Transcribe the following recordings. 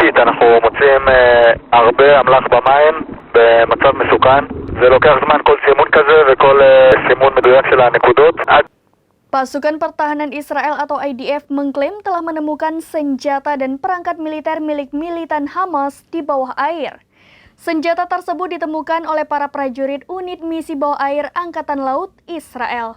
אנחנו מוצאים הרבה אמל"ח במים במצב מסוכן. זה לוקח זמן כל סימון כזה וכל סימון מדויק של הנקודות. Pasukan Pertahanan Israel atau IDF mengklaim telah menemukan senjata dan perangkat militer milik militan Hamas di bawah air. Senjata tersebut ditemukan oleh para prajurit unit misi bawah air Angkatan Laut Israel.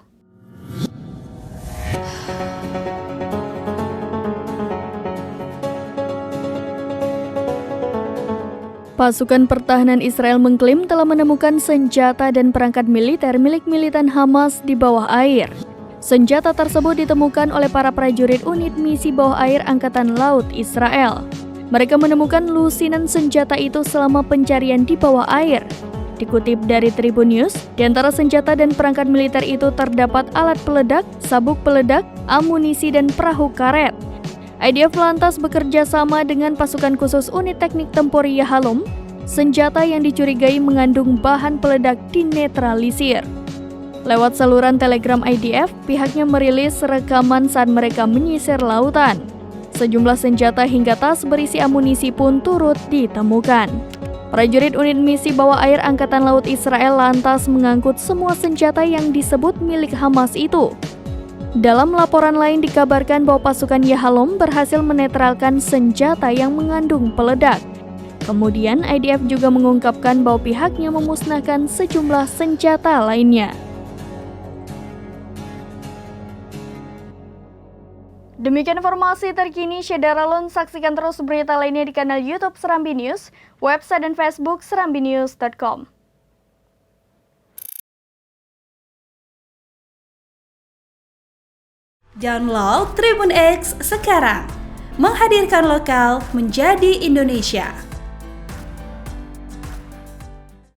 Pasukan Pertahanan Israel mengklaim telah menemukan senjata dan perangkat militer milik militan Hamas di bawah air. Senjata tersebut ditemukan oleh para prajurit unit misi bawah air Angkatan Laut Israel. Mereka menemukan lusinan senjata itu selama pencarian di bawah air. Dikutip dari Tribun News, di antara senjata dan perangkat militer itu terdapat alat peledak, sabuk peledak, amunisi, dan perahu karet. IDF lantas bekerja sama dengan pasukan khusus unit teknik tempur Yahalom. Senjata yang dicurigai mengandung bahan peledak dinetralisir. Lewat saluran Telegram IDF, pihaknya merilis rekaman saat mereka menyisir lautan. Sejumlah senjata hingga tas berisi amunisi pun turut ditemukan. Prajurit unit misi bawah air Angkatan Laut Israel lantas mengangkut semua senjata yang disebut milik Hamas itu. Dalam laporan lain dikabarkan bahwa pasukan Yahalom berhasil menetralkan senjata yang mengandung peledak. Kemudian IDF juga mengungkapkan bahwa pihaknya memusnahkan sejumlah senjata lainnya. Demikian informasi terkini Syedara Lun, saksikan terus berita lainnya di kanal YouTube Serambi News, website dan Facebook serambinews.com. Download Tribun X sekarang, menghadirkan lokal menjadi Indonesia.